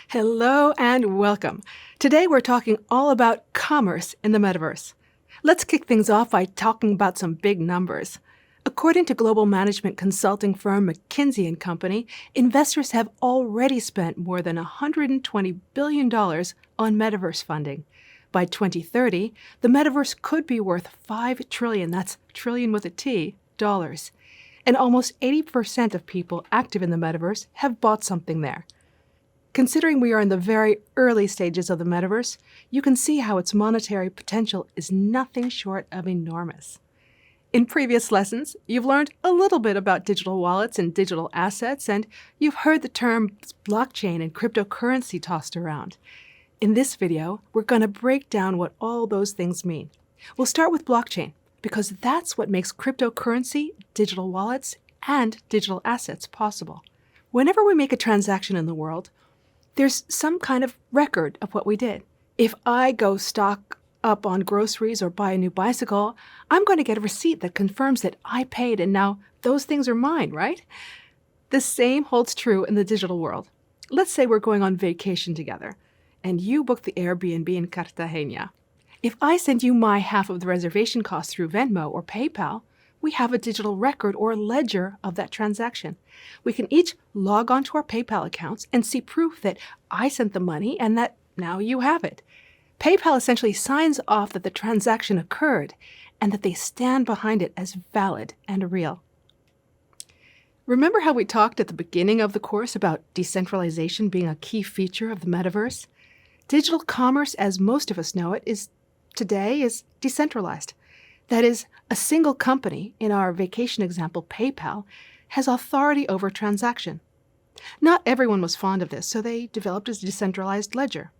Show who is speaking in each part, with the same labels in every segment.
Speaker 1: Hello and welcome. Today we're talking all about commerce in the metaverse. Let's kick things off by talking about some big numbers. According to global management consulting firm McKinsey & Company, investors have already spent more than $120 billion on metaverse funding. By 2030, the metaverse could be worth $5 trillion, that's trillion with a T, dollars. And almost 80% of people active in the metaverse have bought something there. Considering we are in the very early stages of the metaverse, you can see how its monetary potential is nothing short of enormous. In previous lessons, you've learned a little bit about digital wallets and digital assets, and you've heard the term blockchain and cryptocurrency tossed around. In this video, we're going to break down what all those things mean. We'll start with blockchain, because that's what makes cryptocurrency, digital wallets, and digital assets possible. Whenever we make a transaction in the world, there's some kind of record of what we did. If I go stock up on groceries or buy a new bicycle, I'm going to get a receipt that confirms that I paid and now those things are mine, right? The same holds true in the digital world. Let's say we're going on vacation together and you book the Airbnb in Cartagena. If I send you my half of the reservation cost through Venmo or PayPal, we have a digital record or ledger of that transaction. We can each log onto our PayPal accounts and see proof that I sent the money and that now you have it. PayPal essentially signs off that the transaction occurred and that they stand behind it as valid and real. Remember how we talked at the beginning of the course about decentralization being a key feature of the metaverse? Digital commerce, as most of us know it, today is decentralized. That is, a single company, in our vacation example, PayPal, has authority over a transaction. Not everyone was fond of this, so they developed a decentralized ledger.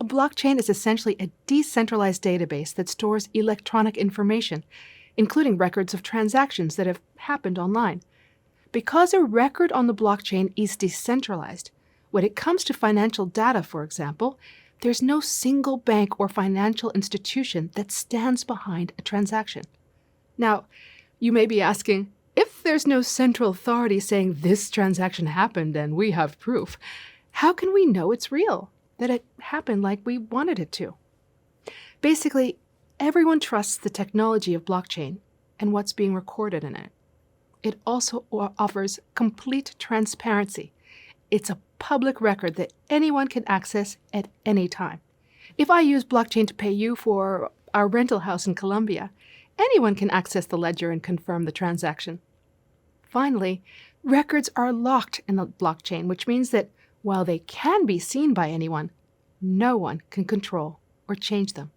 Speaker 1: A blockchain is essentially a decentralized database that stores electronic information, including records of transactions that have happened online. Because a record on the blockchain is decentralized, when it comes to financial data, for example, there's no single bank or financial institution that stands behind a transaction. Now, you may be asking, if there's no central authority saying this transaction happened and we have proof, how can we know it's real, that it happened like we wanted it to? Basically, everyone trusts the technology of blockchain and what's being recorded in it. It also offers complete transparency. It's a public record that anyone can access at any time. If I use blockchain to pay you for our rental house in Colombia, anyone can access the ledger and confirm the transaction. Finally, records are locked in the blockchain, which means that while they can be seen by anyone, no one can control or change them.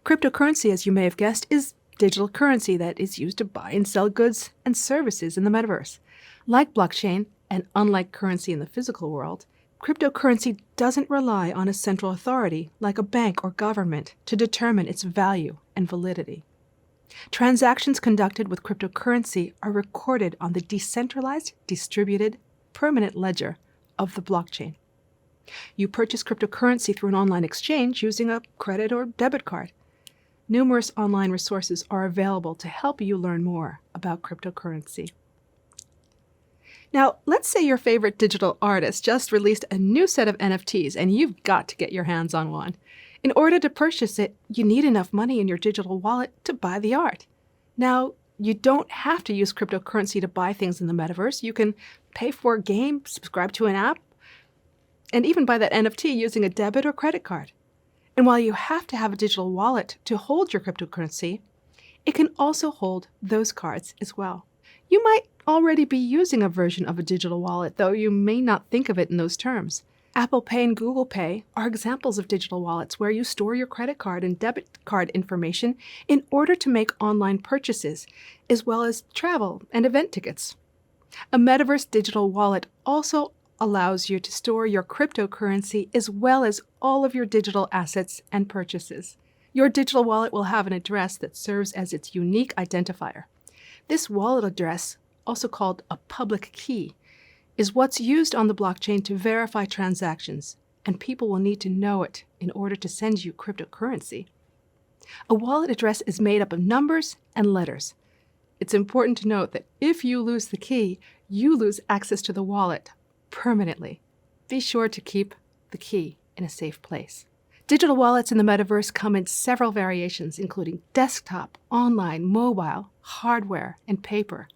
Speaker 1: Cryptocurrency, as you may have guessed, is digital currency that is used to buy and sell goods and services in the metaverse. Like blockchain, and unlike currency in the physical world, cryptocurrency doesn't rely on a central authority like a bank or government to determine its value and validity. Transactions conducted with cryptocurrency are recorded on the decentralized, distributed, permanent ledger of the blockchain. You purchase cryptocurrency through an online exchange using a credit or debit card. Numerous online resources are available to help you learn more about cryptocurrency. Now, let's say your favorite digital artist just released a new set of NFTs and you've got to get your hands on one. In order to purchase it, you need enough money in your digital wallet to buy the art. Now, you don't have to use cryptocurrency to buy things in the metaverse. You can pay for a game, subscribe to an app, and even buy that NFT using a debit or credit card. And while you have to have a digital wallet to hold your cryptocurrency, it can also hold those cards as well. You might already be using a version of a digital wallet, though you may not think of it in those terms. Apple Pay and Google Pay are examples of digital wallets where you store your credit card and debit card information in order to make online purchases, as well as travel and event tickets. A Metaverse digital wallet also allows you to store your cryptocurrency as well as all of your digital assets and purchases. Your digital wallet will have an address that serves as its unique identifier. This wallet address, also called a public key, is what's used on the blockchain to verify transactions, and people will need to know it in order to send you cryptocurrency. A wallet address is made up of numbers and letters. It's important to note that if you lose the key, you lose access to the wallet permanently. be sure to keep the key in a safe place. Digital wallets in the metaverse come in several variations, including desktop, online, mobile, hardware, and paper.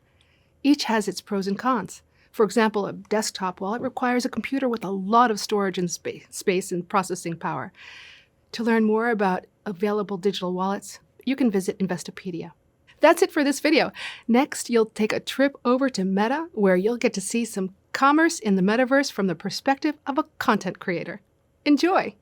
Speaker 1: Each has its pros and cons. For example, a desktop wallet requires a computer with a lot of storage and space and processing power. To learn more about available digital wallets, you can visit Investopedia. That's it for this video. Next, you'll take a trip over to Meta, where you'll get to see some commerce in the metaverse from the perspective of a content creator. Enjoy!